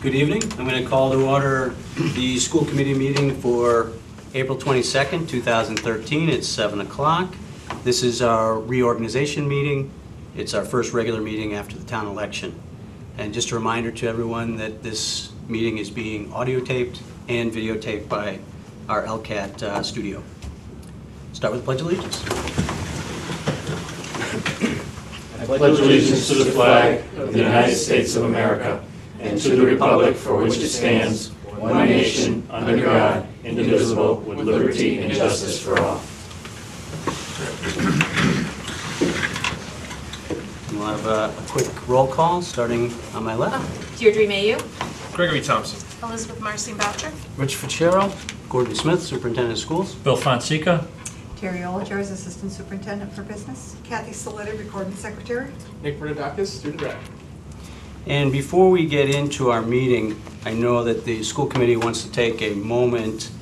Good evening. I'm going to call to order the school committee meeting for April 22nd, 2013. It's 7 o'clock. This is our reorganization meeting. It's our first regular meeting after the town election. And just a reminder to everyone that this meeting is being audio taped and videotaped by our LCAT studio. Start with the Pledge of Allegiance. I pledge allegiance to the flag of the United States of America and to the republic for which it stands, one nation, under God, indivisible, with liberty and justice for all. We'll have a quick roll call starting on my left. Deirdre Mayu. Gregory Thompson. Elizabeth Marcin Boucher. Rich Ficero. Gordon Smith, Superintendent of Schools. Bill Fonseca. Terry Olingers, Assistant Superintendent for Business. Kathy Saletti, Recording Secretary. Nick Bernadakis, student rep. And before we get into our meeting, I know that the school committee wants to take a moment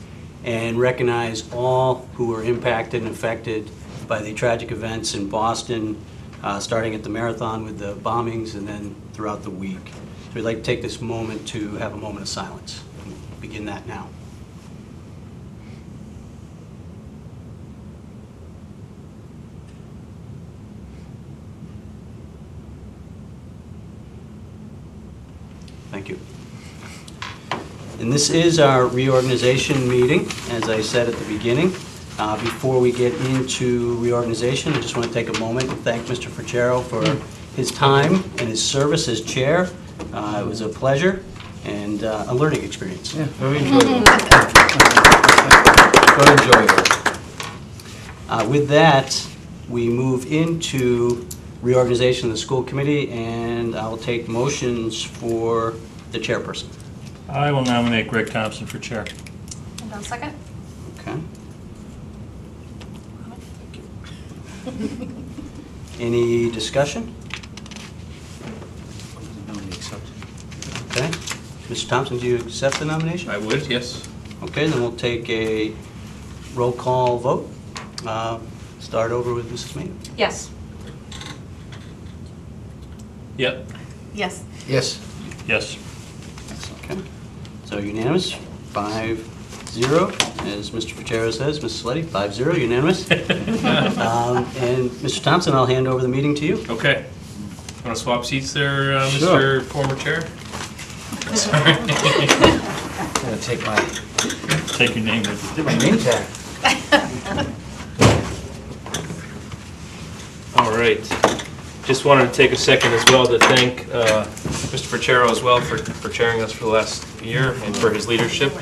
and recognize all who were impacted and affected by the tragic events in Boston, starting at the marathon with the bombings and then throughout the week. So we'd like to take this moment to have a moment of silence. We'll begin that now. Thank you. And this is our reorganization meeting, as I said at the beginning. Before we get into reorganization, I just want to take a moment and thank Mr. Ficero for his time and his service as chair. It was a pleasure and a learning experience. Yeah, very enjoyable. Very enjoyable. With that, we move into reorganization of the school committee, and I'll take motions for the chairperson. I will nominate Greg Thompson for chair. And I'll second. Okay. Any discussion? Okay. Mr. Thompson, do you accept the nomination? I would, yes. Okay, then we'll take a roll call vote. Start over with Mrs. Maynard. Yes. Yep. Yes. Yes. Yes. Okay. So unanimous, 5-0, as Mr. Ficero says. Mrs. Saletti, 5-0, unanimous. And Mr. Thompson, I'll hand over the meeting to you. Okay. Want to swap seats there, Sure. Mr. Former Chair? I'm gonna take your name with you. My name tag. All right. Just wanted to take a second as well to thank Mr. Ficero as well for chairing us for the last year and for his leadership.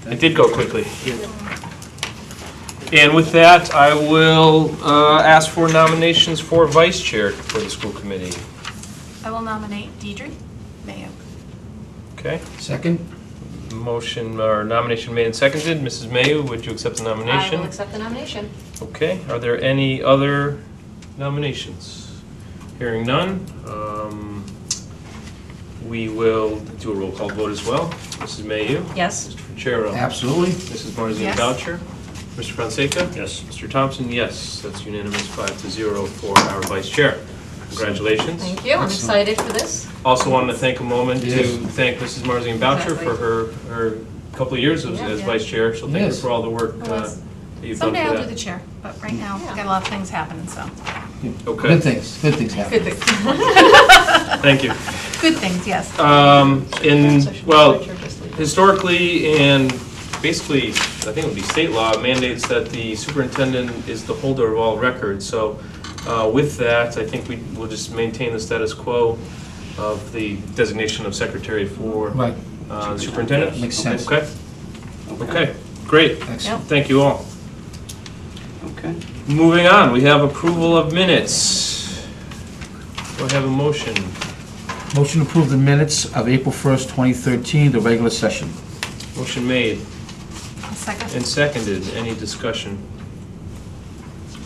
It did go quickly. And with that, I will ask for nominations for vice chair for the school committee. I will nominate Deirdre Mayu. Okay. Second? Motion or nomination made and seconded. Mrs. Mayu, would you accept the I nomination? will accept the nomination. Okay. Are there any other nominations? Hearing none, we will do a roll call vote as well. Mrs. Mayu? Yes. Mr. Ficero? Absolutely. Mrs. Marzian Yes. Boucher? Mr. Fonseca? Yes. Mr. Thompson? Yes. That's unanimous, 5-0 for our vice chair. Congratulations. Thank you. I'm excited for this. Also wanted to take a moment Yes. to thank Mrs. Marzian Boucher Exactly. for her couple of years as Yeah. vice chair. So thank her Yes. for all the work Well, that you've done Someday for I'll that. do the chair, but right now, Yeah. we've got a lot of things happening, so. Okay. Good things happen. Good things. Thank you. Good things, yes. Well, historically and basically, I think it would be state law mandates that the superintendent is the holder of all records. So with that, I think we will just maintain the status quo of the designation of secretary for Right. superintendent. Makes sense. Okay. Okay. Great. Excellent. Thank you all. Okay. Moving on, we have approval of minutes. Do I have a motion? Motion to approve the minutes of April 1st, 2013, the regular session. Motion made I'll second. and seconded. Any discussion?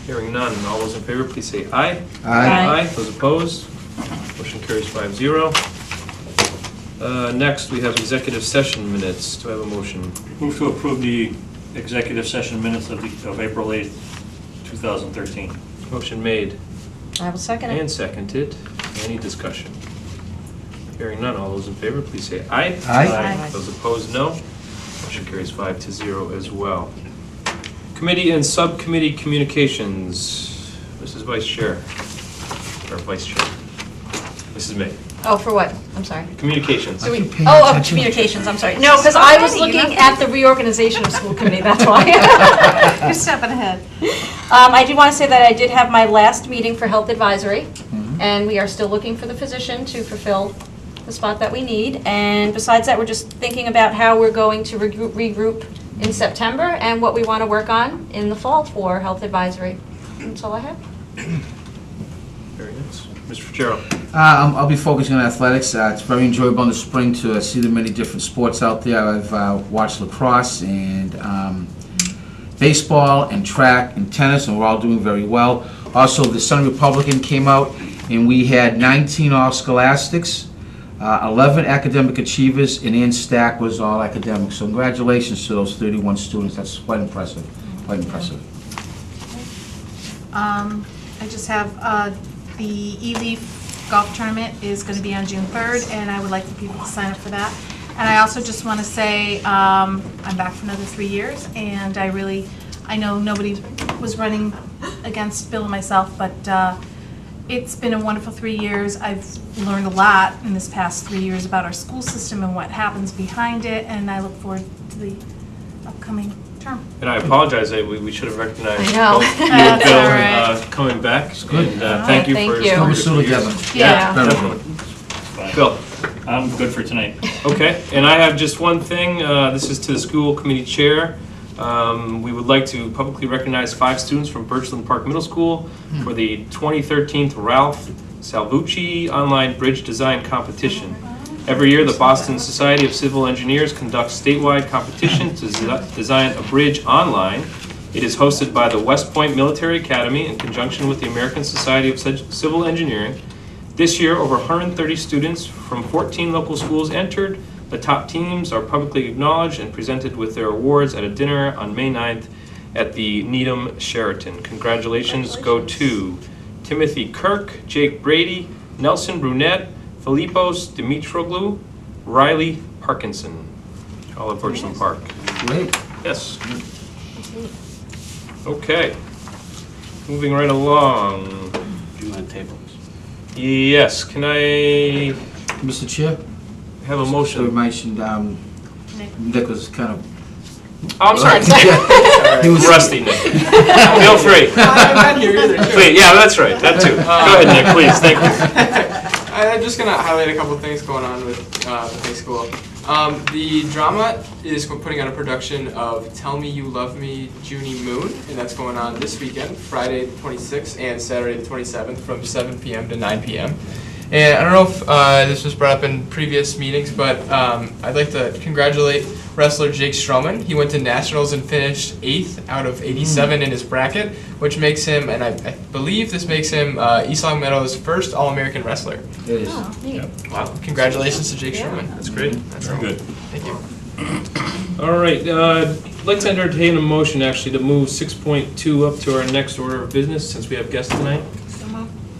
Hearing none. All those in favor, please say aye. Aye. Those opposed? Motion carries 5-0. Next, we have executive session minutes. Do I have a motion? Move to approve the executive session minutes of April 8th, 2013. Motion made I will second it. and seconded. Any discussion? Hearing none, all those in favor, please say aye. Aye. Those opposed, no. Motion carries 5-0 as well. Committee and subcommittee communications. Mrs. Vice Chair, or Vice Chair. Mrs. May. Oh, for what? I'm sorry. Communications. Do we- communications, I'm sorry. No, because I was looking at the reorganization of school committee, that's why. You're stepping ahead. I do want to say that I did have my last meeting for health advisory, and we are still looking for the physician to fulfill the spot that we need. And besides that, we're just thinking about how we're going to regroup in September and what we want to work on in the fall for health advisory. That's all I have. Very nice. Mr. Fitzgerald. I'll be focusing on athletics. It's very enjoyable in the spring to see the many different sports out there. I've watched lacrosse and baseball and track and tennis, and we're all doing very well. Also, the Sun Republican came out, and we had 19 all-scholastics, 11 academic achievers, and Ann Stack was all academic. So congratulations to those 31 students. That's quite impressive. Quite impressive. I just have, the E-Leaf golf tournament is going to be on June 3rd, and I would like for people to sign up for that. And I also just want to say, I'm back for another 3 years, and I know nobody was running against Bill and myself, but it's been a wonderful 3 years. I've learned a lot in this past 3 years about our school system and what happens behind it, and I look forward to the upcoming term. And I apologize, we should have recognized I know. both you and That's Bill all right. coming back. good. And thank you Thank for you. your We're still 3 years. together. Yeah. Very Definitely. Fine. Bill. I'm good for tonight. Okay, and I have just one thing. This is to the school committee chair. We would like to publicly recognize 5 students from Birchland Park Middle School for the 2013 Ralph Salvucci Online Bridge Design Competition. Every year, the Boston Society of Civil Engineers conducts statewide competition to design a bridge online. It is hosted by the West Point Military Academy in conjunction with the American Society of Civil Engineering. This year, over 130 students from 14 local schools entered. The top teams are publicly acknowledged and presented with their awards at a dinner on May 9th at the Needham Sheraton. Congratulations go to Timothy Kirk, Jake Brady, Nelson Brunette, Filipos Dimitroglou, Riley Parkinson, all at Birchland Park. Great. Yes. Okay. Moving right along. Do you want to table this? Yes, can I Mr. Chair? have a So we motion? mentioned Nick was kind of... Oh, I'm sorry. He was Rusty, Nick. Feel free. I'm not here either. Please, yeah, that's right, that too. Go ahead, Nick, please, thank you. I'm just gonna highlight a couple things going on with high school. The drama is putting on a production of Tell Me You Love Me, Junie Moon, and that's going on this weekend, Friday the 26th and Saturday the 27th from 7 p.m. to 9 p.m. And I don't know if this was brought up in previous meetings, but I'd like to congratulate wrestler Jake Stroman. He went to nationals and finished 8th out of 87 in his bracket, which makes him, and I believe this makes him East Long Meadow's first All-American wrestler. It is. Oh, neat. Wow, congratulations to Jake Stroman. That's great. That's Very good. Thank you. All right, I'd like to entertain a motion actually to move 6.2 up to our next order of business since we have guests tonight.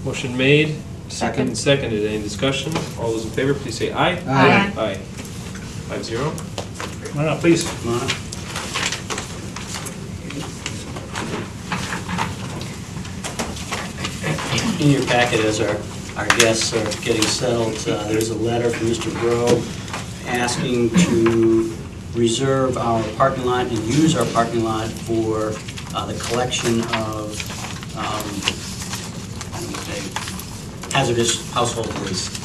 Motion made, and seconded. Any discussion? All those in favor, please say aye. Aye. Aye. 5-0. Come on up, please. Come on. In your packet, as our guests are getting settled, there's a letter from Mr. Grove asking to reserve our parking lot and use our parking lot for the collection of hazardous household waste.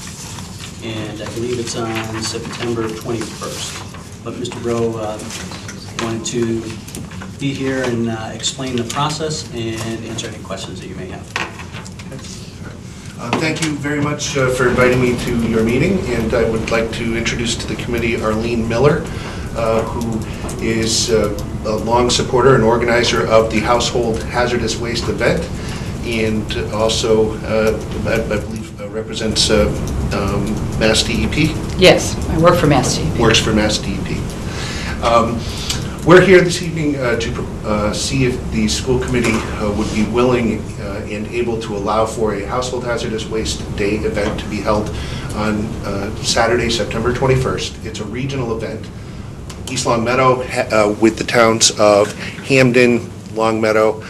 And I believe it's on September 21st. But Mr. Grove wanted to be here and explain the process and answer any questions that you may have. Thank you very much for inviting me to your meeting, and I would like to introduce to the committee Arlene Miller, who is a long supporter and organizer of the Household Hazardous Waste event, and also, I believe, represents Mass DEP. Yes, I work for Mass DEP. Works for Mass DEP. We're here this evening to see if the school committee would be willing and able to allow for a Household Hazardous Waste Day event to be held on Saturday, September 21st. It's a regional event. East Long Meadow with the towns of Hamden, Long Meadow,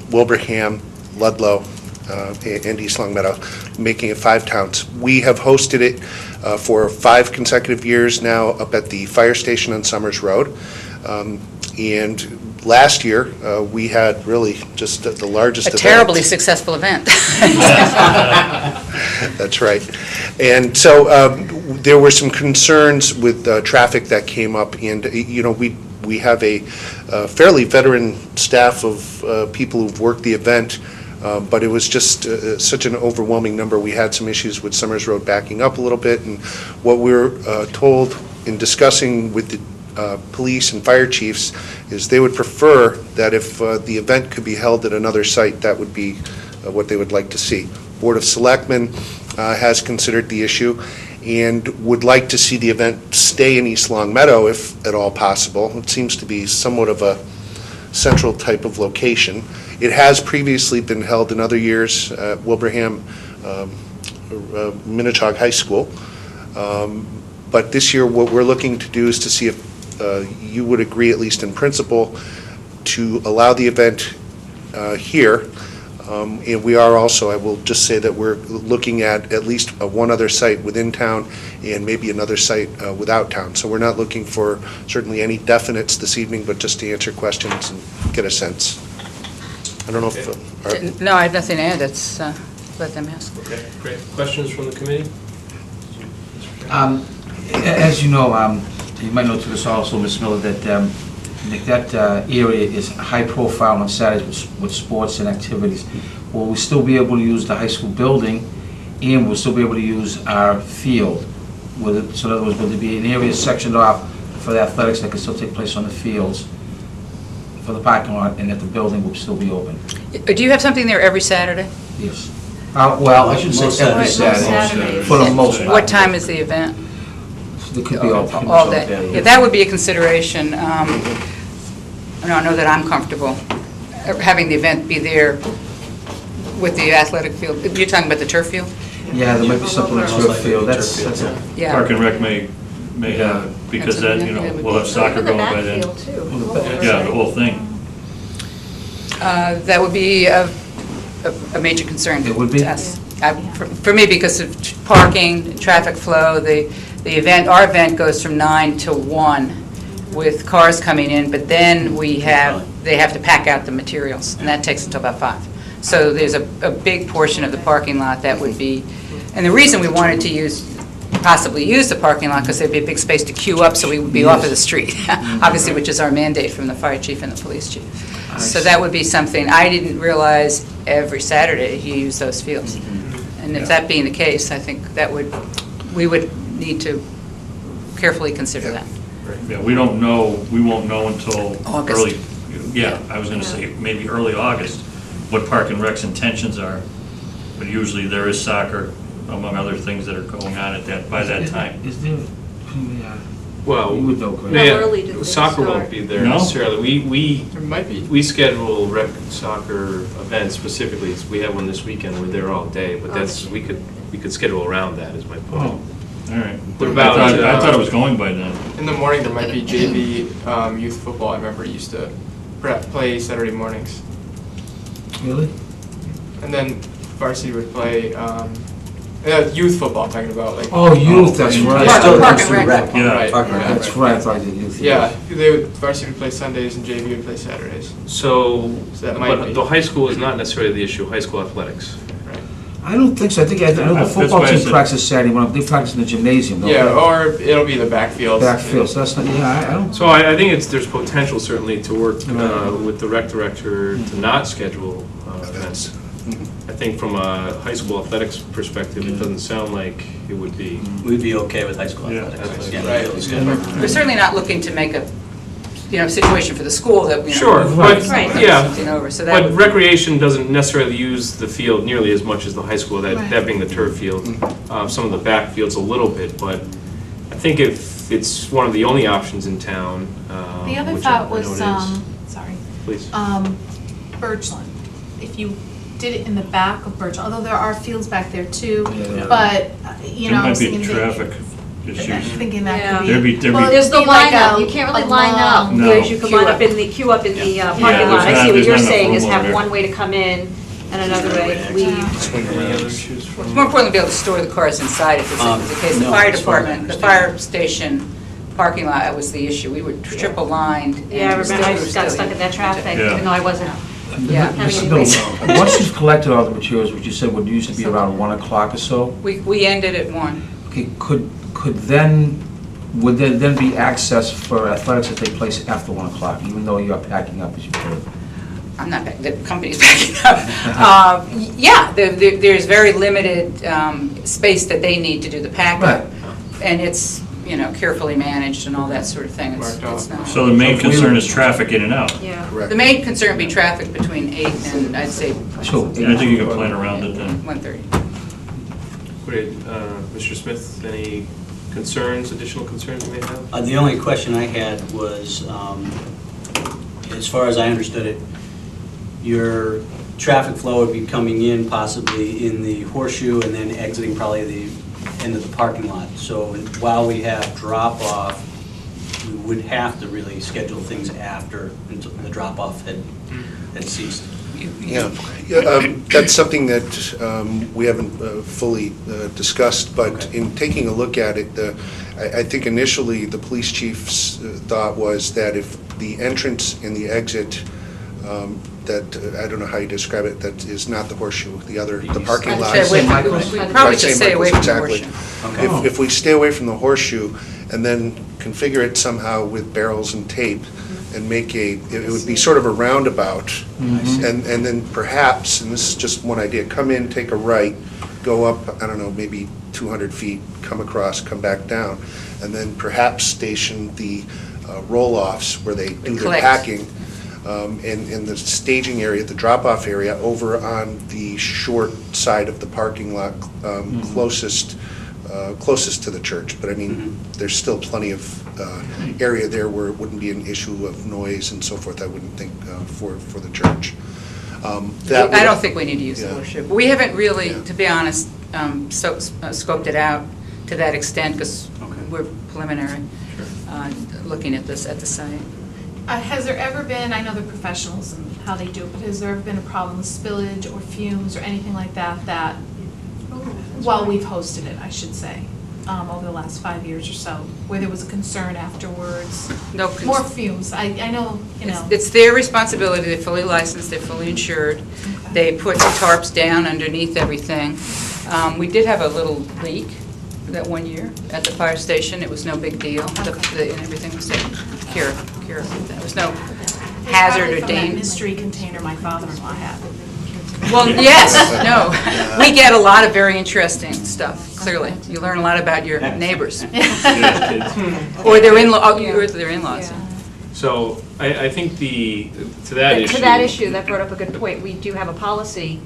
Wilbraham, Ludlow, and East Long Meadow, making it 5 towns. We have hosted it for 5 consecutive years now up at the fire station on Summers Road. And last year, we had really just the largest event. A terribly successful event. That's right. And so there were some concerns with traffic that came up, and, you know, we have a fairly veteran staff of people who've worked the event, but it was just such an overwhelming number. We had some issues with Summers Road backing up a little bit, and what we're told in discussing with the police and fire chiefs is they would prefer that if the event could be held at another site, that would be what they would like to see. Board of Selectmen has considered the issue and would like to see the event stay in East Long Meadow if at all possible. It seems to be somewhat of a central type of location. It has previously been held in other years at Wilbraham Minnetonka High School. But this year what we're looking to do is to see if you would agree, at least in principle, to allow the event here. And we are also, I will just say that we're looking at least one other site within town and maybe another site without town. So we're not looking for certainly any definites this evening, but just to answer questions and get a sense. I don't know if... No, I have nothing to add. Let's let them ask. Okay, great. Questions from the committee? As you know, you might know to this also, Ms. Miller, that that area is high profile on Saturdays with sports and activities. Will we still be able to use the high school building, and we'll still be able to use our field? So in other words, will there be an area sectioned off for the athletics that can still take place on the fields for the parking lot, and that the building will still be open? Do you have something there every Saturday? Yes. Well, I shouldn't say every Saturday, for the most part. What time is the event? It could be all day. Yeah, that would be a consideration. I know that I'm comfortable having the event be there with the athletic field. You're talking about the turf field? Yeah, there might be something on the turf field. That's yeah. Park and Rec may have it, because then, you know, we'll have soccer going by then. Yeah, the whole thing. That would be a major concern. It would be? To us. For me, because of parking, traffic flow, our event goes from 9 to 1 with cars coming in, but then they have to pack out the materials, and that takes until about 5. So there's a big portion of the parking lot that would be, and the reason we wanted to possibly use the parking lot, because there'd be a big space to queue up, so we would be off of the street, obviously, which is our mandate from the fire chief and the police chief. So that would be something, I didn't realize every Saturday you use those fields. And if that being the case, I think we would need to carefully consider that. Yeah, we won't know until August. early, I was going to say maybe early August, what Park and Rec's intentions are. But usually there is soccer, among other things that are going on by that time. Is there, Well, you would know, Greg. How early did they soccer start? won't be there No? necessarily. There might be. We schedule rec soccer events specifically. We have one this weekend. We're there all day, but we could schedule around that. Is my point. All right. What about, I thought it was going by then. In the morning, there might be JV youth football. I remember it used to play Saturday mornings. Really? And then varsity would play youth football, I'm talking about. Oh, youth, that's right. Park and Rec. Yeah. Right, yeah. That's right, I thought you did youth. Yeah, varsity would play Sundays and JV would play Saturdays. So, that might but be. the high school is not necessarily the issue. High school athletics. I don't think so. I know the That's football why I team said- practices Saturday morning. They practice in the gymnasium, don't Yeah, they? or it'll be the backfield. Backfield, so that's not, I don't. So I think there's potential certainly to work Right. with the rec director to not schedule events. I think from a high school athletics perspective, it doesn't sound like it would be. We'd be okay with high school Yeah, athletics. that's Right. We're certainly not looking to make a situation for the school that, Sure, but, Right. yeah, something over, so that but would, recreation doesn't necessarily use the field nearly as much as the high school, that being the turf field. Some of the backfields a little bit, but I think if it's one of the only options in town, The other which thought I know was, it is. sorry, Please. Birchland. If you did it in the back of Birch, although there are fields back there too, Yeah. but, you There know, I might was be thinking that. traffic I'm issues. thinking that could be. There'd be- Well, There's the it'd be like lineup, a- you can't really a line up, long- No. whereas you can line up in the, queue up in the parking lot. I there's see not- what there's you're not saying, is room have over one way to come in and another way to leave. Any other issues from? It's more important to be able to store the cars inside if it's the case. The No, fire as far as I department, the understand. fire station parking lot, that was the issue. We were triple lined. and Yeah, I remember, I we were just got still- stuck in that traffic, Yeah. even though I wasn't. Yeah. Mr. Bill, once you've collected all the materials, which you said would used to be around 1 o'clock or so, We ended at 1. okay, would there then be access for athletics that take place after 1 o'clock, even though you're packing up as you could? I'm not, the company's backing up. Yeah, there's very limited space that they need to do the packing. Right. And it's, you know, carefully managed and all that sort of thing. It's not. So the main concern is traffic in and out. Yeah. Correct. The main concern would be traffic between 8 and, I'd say, Sure. And I think you can plan around it then. 1:30. Great. Mr. Smith, any concerns, additional concerns you may have? The only question I had was, as far as I understood it, your traffic flow would be coming in possibly in the horseshoe and then exiting probably the end of the parking lot. So while we have drop-off, we would have to really schedule things after until the drop-off had ceased. Yeah, that's something that we haven't fully discussed, but Okay. in taking a look at it, I think initially the police chief's thought was that if the entrance and the exit, that, I don't know how you describe it, that is not the horseshoe, the parking lot. I'd say Michael's? we Right, probably St. should stay away from Michael's, the exactly. horseshoe. Okay. If we stay away from the horseshoe and then configure it somehow with barrels and tape and make it would be sort of a roundabout. And then perhaps, and this is just one idea, come in, take a right, go up, I don't know, maybe 200 feet, come across, come back down, and then perhaps station the roll-offs where they do their collect. packing in the staging area, the drop-off area, over on the short side of the parking lot closest to the church. But I mean, there's still plenty of area there where it wouldn't be an issue of noise and so forth, I wouldn't think, for the church. I don't think we need to use the Yeah. horseshoe. But we haven't really, Yeah. to be honest, scoped it out to that extent because Okay. we're preliminary, looking at this at the site. Has there ever been, I know they're professionals and how they do it, but has there ever been a problem with spillage or fumes or anything like that, while we've hosted it, I should say, over the last 5 years or so, where there was a concern afterwards? No, More fumes, I know, you know. It's their responsibility, they're fully licensed, they're fully insured. They put tarps down underneath everything. We did have a little leak that one year at the fire station, it was no big deal. And everything was taken care of. There was no hazard or Probably from that danger. mystery container my father-in-law had. Well, yes, no. We get a lot of very interesting stuff, clearly. You learn a lot about your neighbors. Or their in-law, or their in-laws. So I think to that issue. To that issue, that brought up a good point. We do have a policy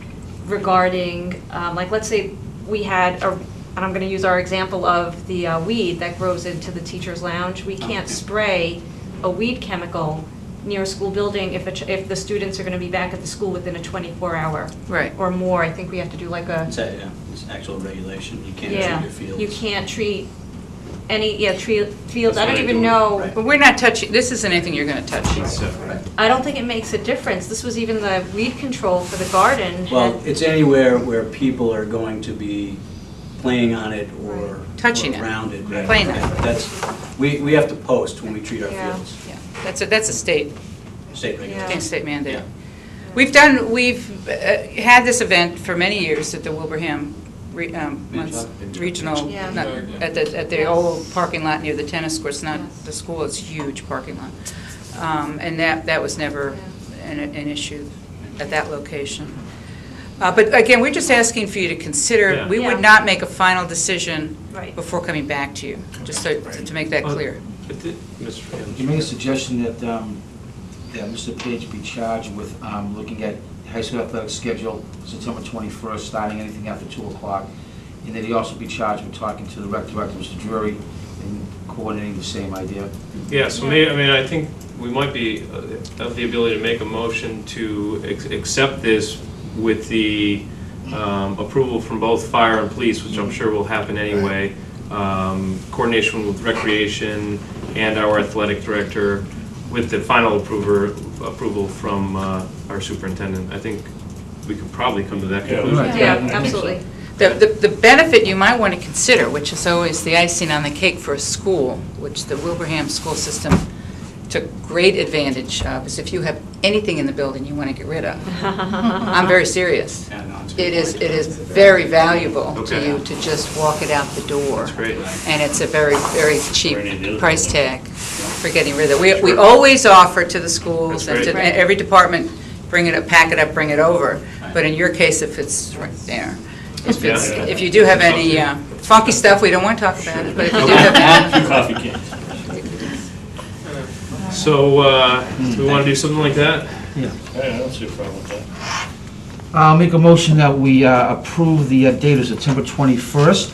regarding, like, let's say we had, and I'm going to use our example of the weed that grows into the teacher's lounge. We can't spray a weed chemical near a school building if the students are going to be back at the school within a 24-hour Right. or more. I think we have to do like a, It's actual regulation, you can't treat yeah, your fields. you can't treat any, fields, I don't That's what I even do, know. right. But we're not touching, this isn't anything you're going to touch. I don't think it makes a difference. This was even the weed control for the garden. Well, it's anywhere where people are going to be playing on it or Touching it. around it. right? Playing on it. That's, we have to post when we treat our Yeah. fields, Yeah, that's a state state regulation. state mandate. Yeah. We've had this event for many years at the Wilbraham Regional, Yeah. not- at the old parking lot near the tennis courts, not the school, it's a huge parking lot. And that was never an issue at that location. But again, we're just asking for you to consider, Yeah. we Yeah. would not make a final decision Right. before coming back to you, just to make that clear. Mr. You made a suggestion that Mr. Page be charged with looking at high school athletic schedule, September 21st, starting anything after 2 o'clock, and that he also be charged with talking to the rec director, Mr. Drury, and coordinating the same idea. Yeah, so I think we might be have the ability to make a motion to accept this with the approval from both fire and police, which I'm sure will happen anyway, coordination with recreation and our athletic director, with the final approval from our superintendent, I think we could probably come to that conclusion. Yeah, absolutely. The benefit you might want to consider, which is always the icing on the cake for a school, which the Wilbraham school system took great advantage of, is if you have anything in the building you want to get rid of. I'm very serious. It is very valuable to you to just walk it out the door. That's great. And it's a very, very cheap price tag for getting rid of it. We always offer to the schools and to every department, bring it up, pack it up, bring it over. But in your case, if it's right there. If you do have any funky stuff, we don't want to talk about it, but if you do have any. Coffee cans. So, do we want to do something like that? Yeah, I don't see a problem with that. I'll make a motion that we approve the date of September 21st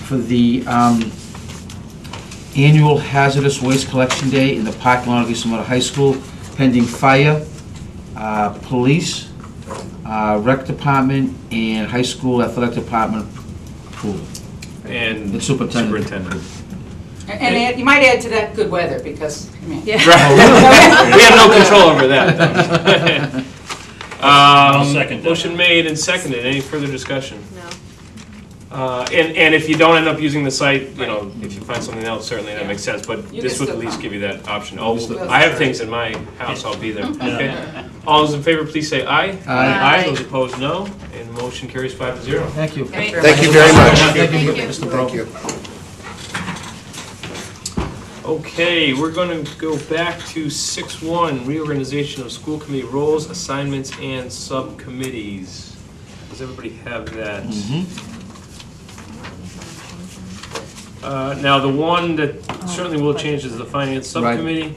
for the annual hazardous waste collection day in the parking lot of East Meadow High School, pending fire, police, rec department, and high school athletic department approval. And The superintendent. And you might add to that good weather, because, I mean. We have no control over that. I'll second that. Motion made and seconded. Any further discussion? No. And if you don't end up using the site, you know, if you find something else, certainly that makes sense, but You this can would at still least come. give you that option. I have things in my house, I'll be there, okay? All those in favor, please say aye. Aye. Those opposed, no, and motion carries 5-0. Thank you. Thank you. Thank you very much. Thank you, Mr. Bro. Thank you. Okay, we're going to go back to 6-1, reorganization of school committee roles, assignments, and subcommittees. Does everybody have that? Now, the one that certainly will change is the finance subcommittee.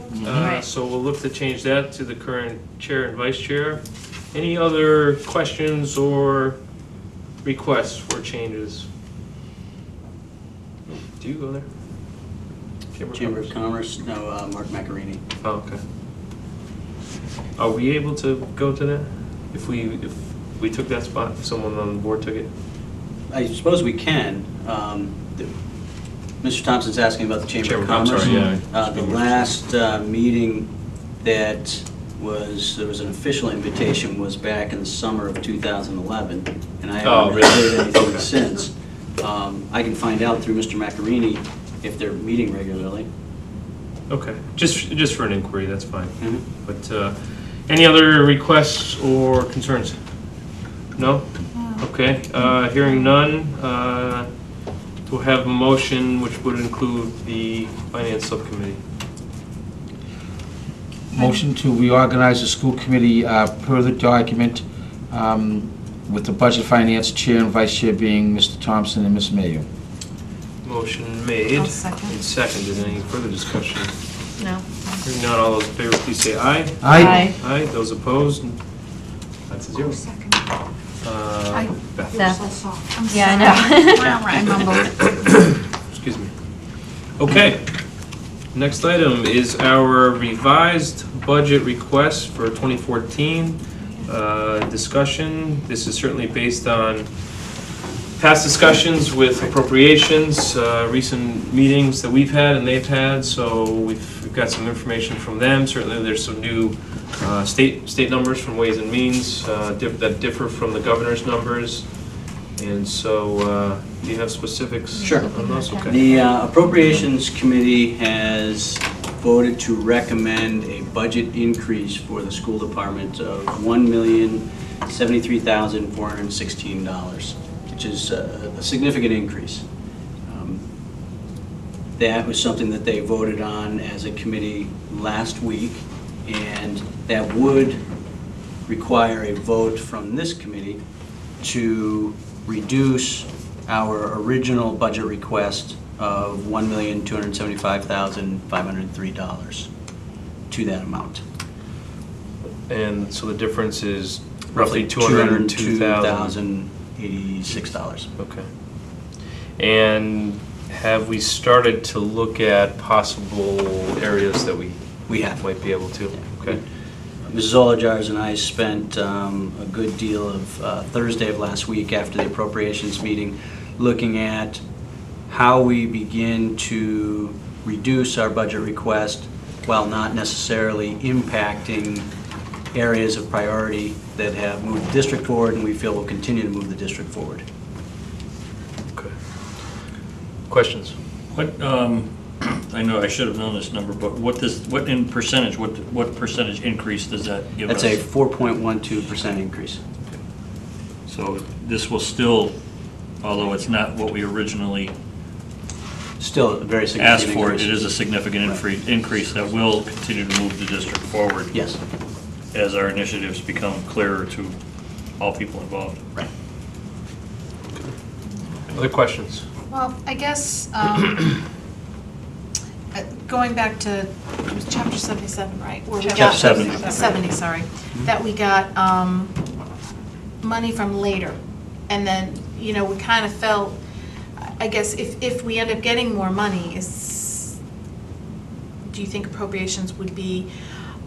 So we'll look to change that to the current chair and vice chair. Any other questions or requests for changes? Do you go there? Chamber of Commerce, no, Mark Macarini. Oh, okay. Are we able to go to that? If we took that spot, if someone on the board took it? I suppose we can. Mr. Thompson's asking about the Chamber of I'm Commerce. sorry, yeah. The last meeting that there was an official invitation was back in the summer of 2011, and I haven't really heard anything since. I can find out through Mr. Macarini if they're meeting regularly. Okay, just for an inquiry, that's fine. Mhm. But any other requests or concerns? No? Okay, hearing none, we'll have a motion which would include the finance subcommittee. Motion to reorganize the school committee per the document, with the budget finance chair and vice chair being Mr. Thompson and Ms. Mayo. Motion made I'll and second. seconded. Any further discussion? No. Hearing none, all those in favor, please say aye. Aye. Aye, those opposed? That's a zero. Aye. Beth. No. So soft. I'm Yeah, I sorry. know. I mumbled. Excuse me. Okay. Next item is our revised budget request for 2014. Discussion. This is certainly based on past discussions with appropriations, recent meetings that we've had and they've had, so we've got some information from them. Certainly there's some new state numbers from Ways and Means that differ from the governor's numbers. And so, do you have specifics Sure. on those? Okay. The Appropriations Committee has voted to recommend a budget increase for the school department of $1,073,416, which is a significant increase. That was something that they voted on as a committee last week, and that would require a vote from this committee to reduce our original budget request of $1,275,503 to that amount. And so the difference is roughly $202,000. $202,086. Okay. And have we started to look at possible areas that we We have. might be able to? Okay. Mrs. Olajars and I spent a good deal of Thursday of last week after the appropriations meeting looking at how we begin to reduce our budget request while not necessarily impacting areas of priority that have moved the district forward and we feel will continue to move the district forward. Okay. Questions? What, I know I should have known this number, but what in percentage, what percentage increase does that give us? That's a 4.12% increase. So this will still, although it's not what we originally Still a very significant asked for, increase. it is a significant increase that will continue to move the district forward. Yes. As our initiatives become clearer to all people involved. Right. Other questions? Well, I guess, going back to, it was chapter 77, right? Where we Chapter got- 70. 70, sorry. That we got money from later. And then, you know, we kind of felt, I guess, if we end up getting more money, do you think appropriations would be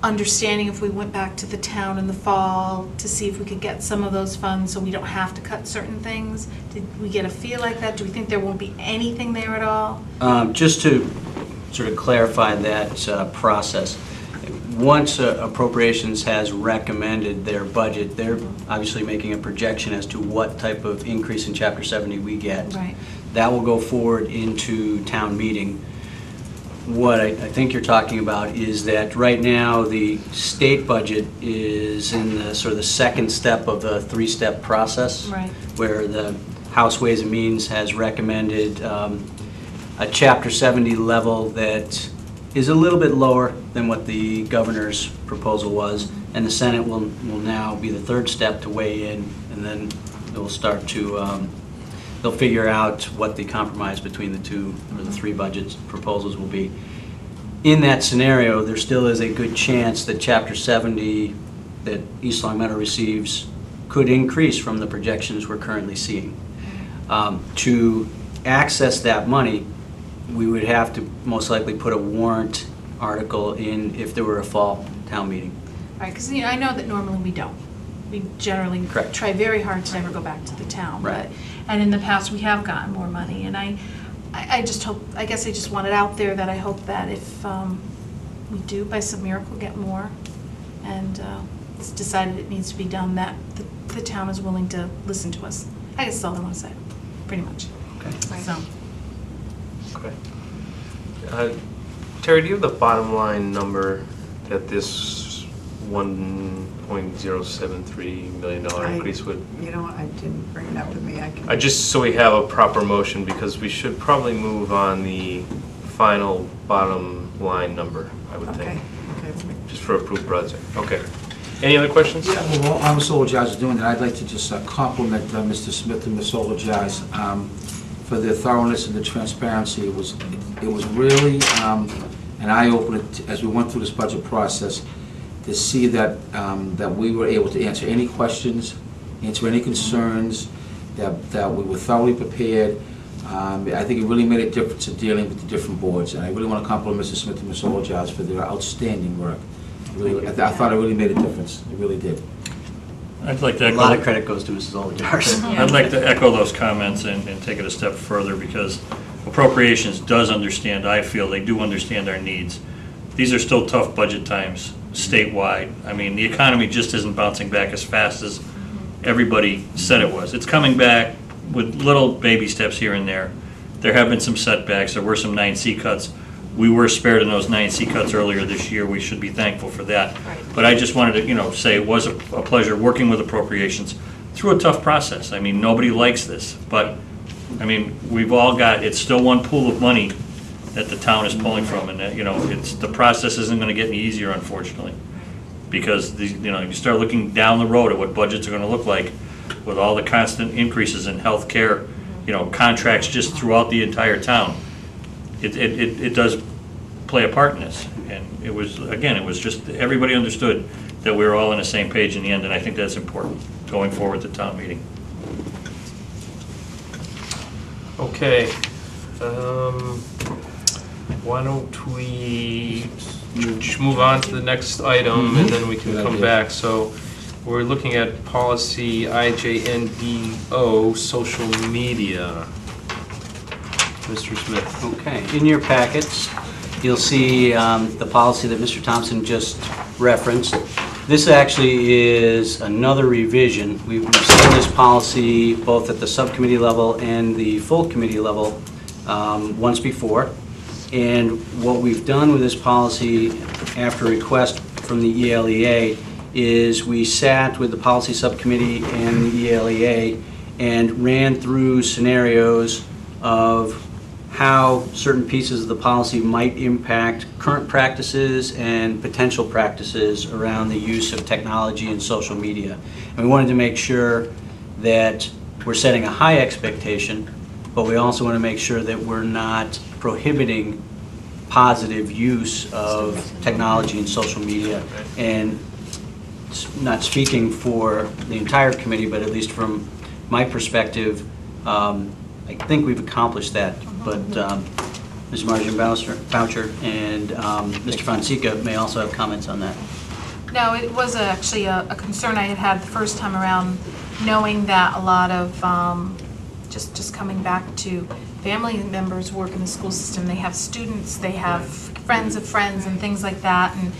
understanding if we went back to the town in the fall to see if we could get some of those funds so we don't have to cut certain things? Did we get a feel like that? Do we think there won't be anything there at all? Just to sort of clarify that process, once appropriations has recommended their budget, they're obviously making a projection as to what type of increase in Chapter 70 we get. Right. That will go forward into town meeting. What I think you're talking about is that right now the state budget is in the sort of the second step of the three-step process. Right. Where the House Ways and Means has recommended a Chapter 70 level that is a little bit lower than what the governor's proposal was, and the Senate will now be the third step to weigh in, and then they'll start to they'll figure out what the compromise between the two or the three budget proposals will be. In that scenario, there still is a good chance that Chapter 70 that East Long Meadow receives could increase from the projections we're currently seeing. To access that money, we would have to most likely put a warrant article in if there were a fall town meeting. Right, because I know that normally we don't. We generally Correct. try very hard to never go back to the town. Right. And in the past, we have gotten more money, and I just hope, I guess I just want it out there that I hope that if we do, by some miracle, get more, and it's decided it needs to be done, that the town is willing to listen to us. I guess that's all I want to say, pretty much. Okay. So, Okay. Terry, do you have the bottom line number that this $1.073 million increase would? You know, I didn't bring it up with me. I just so we have a proper motion, because we should probably move on the final bottom line number, I would think. Okay. Just for approved project. Okay. Any other questions? Yeah, well, while Ms. Olajars is doing that, I'd like to just compliment Mr. Smith and Ms. Olajars for their thoroughness and the transparency. It was really an eye-opener as we went through this budget process to see that that we were able to answer any questions, answer any concerns, that we were thoroughly prepared. I think it really made a difference in dealing with the different boards, and I really want to compliment Mr. Smith and Ms. Olajars for their outstanding work. Really, I thought it really made a difference. It really did. I'd like to A echo. lot of credit goes to Mrs. Olajars. I'd like to echo those comments and take it a step further, because appropriations does understand, I feel they do understand our needs. These are still tough budget times statewide. I mean, the economy just isn't bouncing back as fast as everybody said it was. It's coming back with little baby steps here and there. There have been some setbacks. There were some 9C cuts. We were spared in those 9C cuts earlier this year. We should be thankful for that. But I just wanted to, say it was a pleasure working with appropriations through a tough process. I mean, nobody likes this, but, I mean, we've all got, it's still one pool of money that the town is pulling from, and, the process isn't going to get any easier, unfortunately, because, you start looking down the road at what budgets are going to look like with all the constant increases in healthcare, contracts just throughout the entire town. It does play a part in this, and it was just, everybody understood that we were all on the same page in the end, and I think that's important going forward to town meeting. Okay. Why don't we move on to the next item, and then we can Good come idea. back. So we're looking at policy IJNDO, social media. Mr. Smith. Okay, in your packets, you'll see the policy that Mr. Thompson just referenced. This actually is another revision. We've seen this policy both at the subcommittee level and the full committee level once before. And what we've done with this policy after request from the ELEA is we sat with the policy subcommittee and the ELEA and ran through scenarios of how certain pieces of the policy might impact current practices and potential practices around the use of technology and social media. And we wanted to make sure that we're setting a high expectation, but we also want to make sure that we're not prohibiting positive use of technology and social media. And not speaking for the entire committee, but at least from my perspective, I think we've accomplished that. But Ms. Marjan Boucher and Mr. Fonseca may also have comments on that. No, it was actually a concern I had the first time around, knowing that a lot of, just coming back to family members work in the school system, they have students, they have friends of friends and things like that, and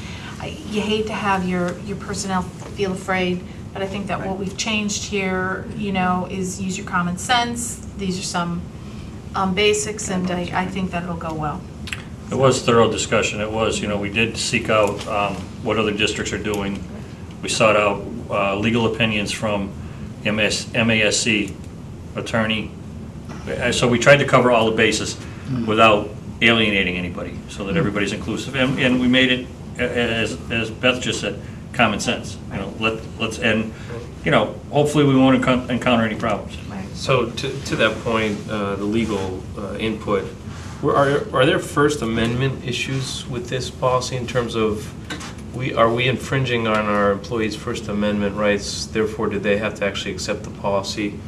you hate to have your personnel feel afraid, but I think that what we've changed here, is use your common sense. These are some basics, and I think that it'll go well. It was thorough discussion. It was, we did seek out what other districts are doing. We sought out legal opinions from MASC attorney. So we tried to cover all the bases without alienating anybody, so that everybody's inclusive. And we made it, as Beth just said, common sense. Hopefully we won't encounter any problems. So to that point, the legal input, are there First Amendment issues with this policy in terms of, are we infringing on our employees' First Amendment rights, therefore do they have to actually accept the policy?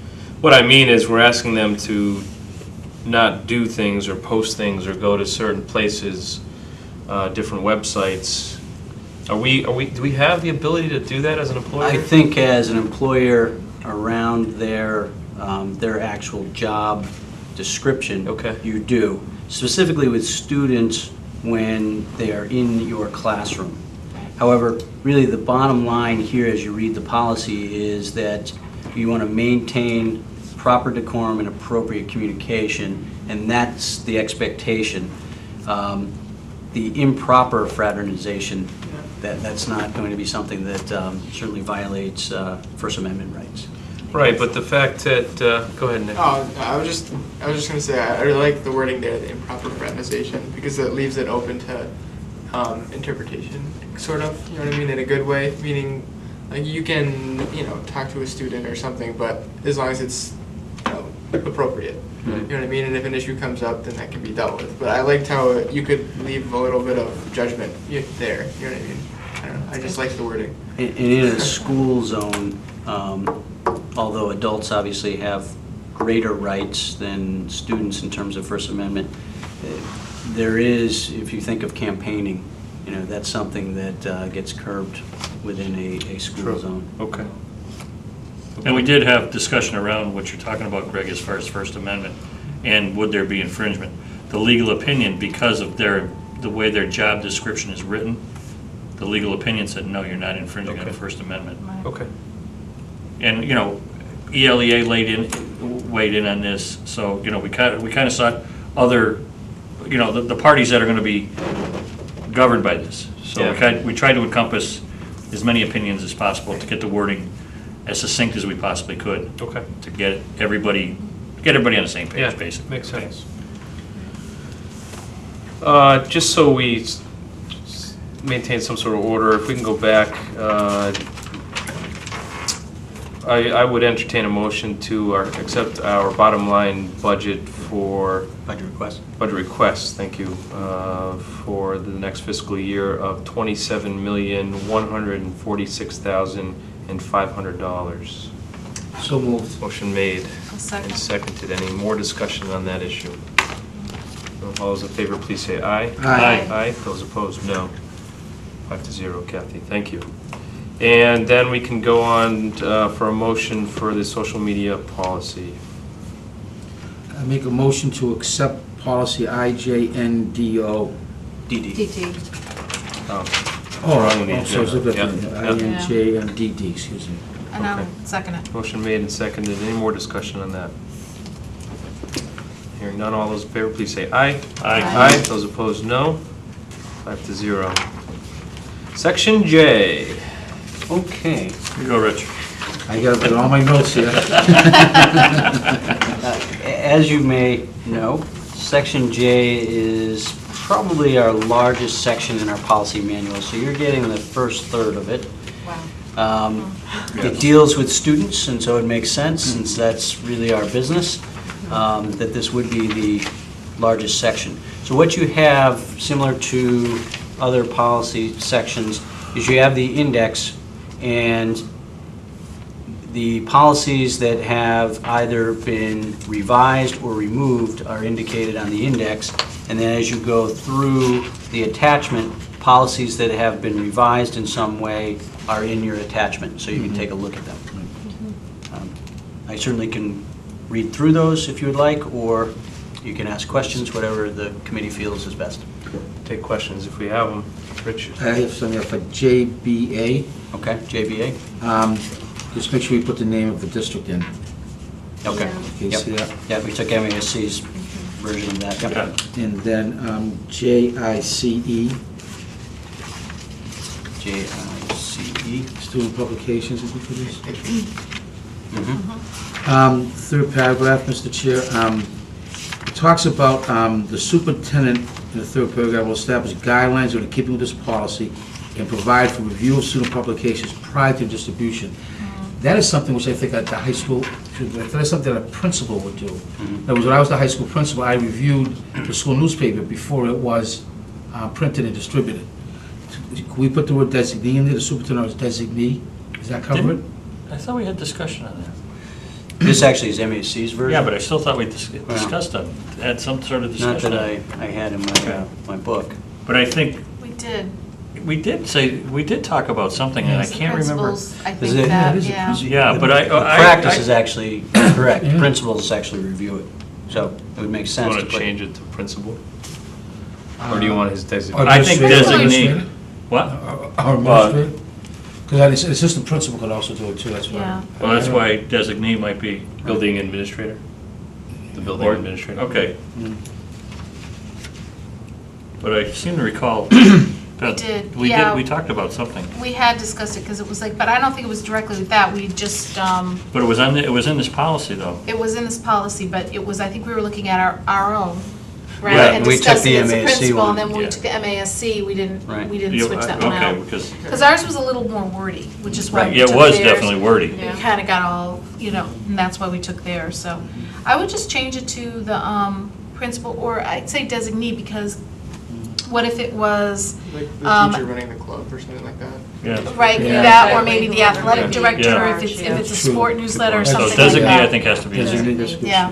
What I mean is we're asking them to not do things or post things or go to certain places, different websites. Do we have the ability to do that as an employer? I think as an employer around their actual job description, Okay. you do. Specifically with students when they are in your classroom. However, really the bottom line here as you read the policy is that you want to maintain proper decorum and appropriate communication, and that's the expectation. The improper fraternization, that's not going to be something that certainly violates First Amendment rights. Right, but the fact that, go ahead, Nick. Oh, I was just going to say, I really like the wording there, the improper fraternization, because it leaves it open to interpretation, sort of, you know what I mean, in a good way, meaning, like, you can, talk to a student or something, but as long as it's, appropriate, you know what I mean, and if an issue comes up, then that can be dealt with. But I liked how you could leave a little bit of judgment there, you know what I mean? I don't know, I just like the wording. And in a school zone, although adults obviously have greater rights than students in terms of First Amendment, there is, if you think of campaigning, that's something that gets curbed within a school zone. Okay. And we did have discussion around what you're talking about, Greg, as far as First Amendment, and would there be infringement. The legal opinion, because of the way their job description is written, the legal opinion said, no, you're not infringing on the First Amendment. Okay. And, ELEA weighed in on this, so, we kind of sought other, the parties that are going to be governed by this. So Yeah. we tried to encompass as many opinions as possible to get the wording as succinct as we possibly could. Okay. To get everybody on the same page, Yeah, basically. makes sense. Just so we maintain some sort of order, if we can go back, I would entertain a motion to accept our bottom line budget for Budget request? budget requests, thank you, for the next fiscal year of $27,146,500. So moved. Motion made I'll second. and seconded. Any more discussion on that issue? All those in favor, please say aye. Aye. Aye. Those opposed, no. 5-0, Kathy, thank you. And then we can go on for a motion for the social media policy. I make a motion to accept policy IJNDO. DD. DT. Oh, Wrong on the I'm sorry, agenda. INJNDD, excuse me. And I'll Okay. second it. Motion made and seconded. Any more discussion on that? Hearing none, all those in favor, please say aye. Aye. Those opposed, no. 5-0. Section J. Okay. Here you go, Rich. I got all my notes here. As you may know, Section J is probably our largest section in our policy manual, so you're getting the first third of it. Wow. It deals with students, and so it makes sense, since that's really our business, that this would be the largest section. So what you have, similar to other policy sections, is you have the index, and the policies that have either been revised or removed are indicated on the index, and then as you go through the attachment, policies that have been revised in some way are in your attachment, so you can take a look at them. I certainly can read through those if you would like, or you can ask questions, whatever the committee feels is best. Take questions if we have them. Rich? I have something for JBA. Okay, JBA? Just make sure you put the name of the district in. Okay. Can you Yep. see that? Yeah, we took MASC's version of that. Yep. And then JICE, JICE. student publications, is it for this? Mhm. Third paragraph, Mr. Chair, it talks about the superintendent, in the third paragraph, will establish guidelines that are in keeping with this policy and provide for review of student publications prior to distribution. That is something which I think at the high school, that's something that a principal would do. In other words, when I was the high school principal, I reviewed the school newspaper before it was printed and distributed. Can we put the word designee in there, the superintendent was designee? Does that cover it? I thought we had discussion on that. This actually is MASC's version. Yeah, but I still thought we discussed that, had some sort of Not discussion. that I had in my book. But I think We did. we did talk about something, and I can't remember. Principals, I Is think it- that, it is a yeah. principal. Yeah, but I. The practice is actually correct. Yeah. Principals actually review it. So it would make Do you sense to want to put. change it to principal? Or do you want his Or designation? I think administrator? designee. What? Or administrator? Because an assistant principal could also do it too, that's why. Yeah. Well, that's why designee might be. Building administrator? The building Or- administrator? Okay. But I seem to recall that. did, We yeah. did, we talked about something. We had discussed it, because it was like, but I don't think it was directly with that, we just, But it was in this policy, though. it was in this policy, but it was, I think we were looking at our own, right? Right, And we took discussing the it as a MASC principal, one. and then when we Yeah. took the MASC, we didn't You- switch that one Okay, out. because, Because ours was a little more wordy, which is why we yeah, took it was theirs. definitely wordy. We kind of got all, and that's why we took theirs, so. I would just change it to the principal, or I'd say designee, because what if it was, Like the Um, teacher running the club or something like that. Yeah. right, Yeah. that, or maybe the athletic Yeah. director, Yeah. if it's a True. sport newsletter or So something So like designee, that. I think, has to be. in there. Designee, that's good. Yeah.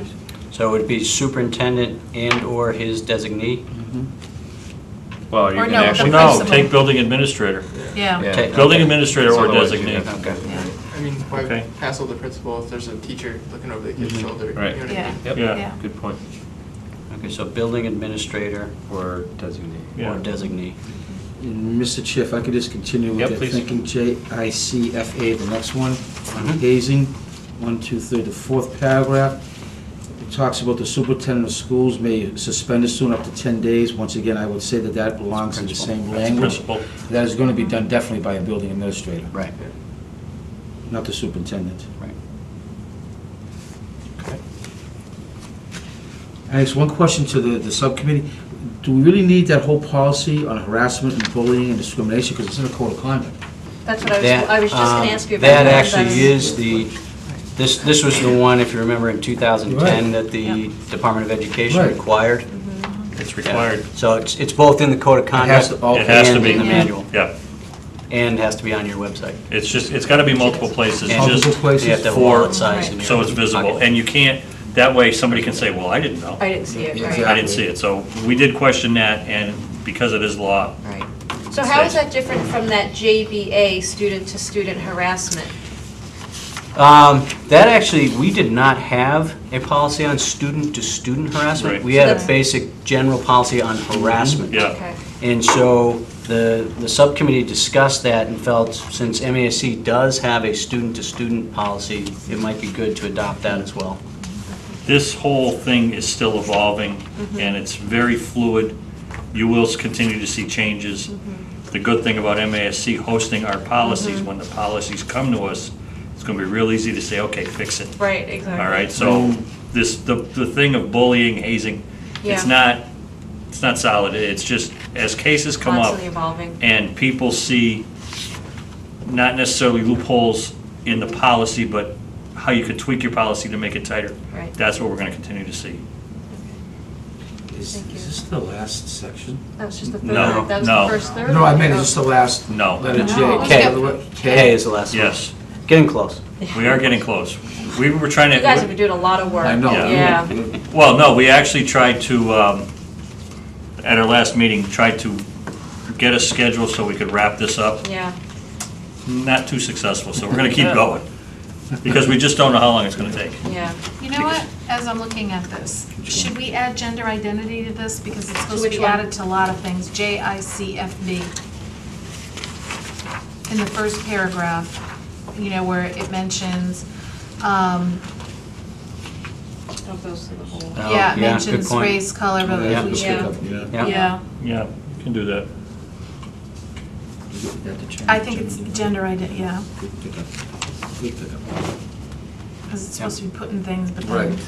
So it would be superintendent and/or his designee? Well, you Or can no, the actually. Well, no, principal. take building administrator. Yeah. Yeah. Okay. Building administrator or Otherwise you designee. have- Okay. I mean, why Okay. hassle the principal if there's a teacher looking over the kid's shoulder? Right. You know what I Yeah. mean? Yep. Yeah. Yeah. Good point. Okay, so building administrator Or designee. Yeah. or designee. And Mr. Chair, if I could just continue Yep, with the please. thinking, JICFA, the next one, Mhm. hazing, 1, 2, 3, the fourth paragraph. It talks about the superintendent of schools may suspend a student up to 10 days. Once again, I would say that that belongs in the Principal. same That's language. principal. That is going to be done definitely by a building administrator, Right, not the superintendent. right. I ask one question to the subcommittee. Do we really need that whole policy on harassment and bullying and discrimination, because it's in the code of conduct? That's what That, I was just going to um, ask you about. That That's- actually is this was the one, if you remember, in 2010, Right. that the Department of Education Right. required. It's required. So it's both in the code of has conduct to- okay. It has to and be. in the manual, Yeah. and has to be on your website. It's just, it's got to be multiple places, And Multiple just places. You have to have for- wallet size in your so it's visible. pocket. And you can't, that way somebody can say, well, I didn't know. I didn't see it, right? I didn't see it. So we did question that, and because it is law, Right. So how is that different from that JBA, student-to-student harassment? That actually, we did not have a policy on student-to-student harassment. Right. We had a So that's- basic general policy on harassment. Yeah. Okay. And so the subcommittee discussed that and felt since MASC does have a student-to-student policy, it might be good to adopt that as well. this whole thing is still evolving, and it's very fluid. You will continue to see changes. The good thing about MASC hosting our policies, when the policies come to us, it's going to be real easy to say, okay, fix it. Right, exactly. All right, so the thing of bullying, hazing, it's Yeah. not solid. It's just, as cases come up, Constantly evolving. and people see not necessarily loopholes in the policy, but how you could tweak your policy to make it tighter. Right. That's what we're going to continue to see. Is Thank you. this the last section? That was just the No, third, that was no. the first third? No, I meant it's just the last No. letter J. No. K is the last one. Yes, Getting close. we are getting close. We were trying to. You guys have been doing a lot of work. I know. Yeah. Well, no, we actually tried to, at our last meeting, tried to get a schedule so we could wrap this up. Yeah. Not too successful, so we're going to keep going. Because we just don't know how long it's going to take. Yeah. You know what, as I'm looking at this, should we add gender identity to this? Because it's supposed to Which be one? added to a lot of things, JICFB. In the first paragraph, you know, where it mentions, That goes to the whole. Oh, yeah, it good mentions point. race, color, but Yeah. we should, Yeah. yeah. Yeah, you can do that. I think it's gender identity, yeah, because it's supposed to be putting things, but then. Right.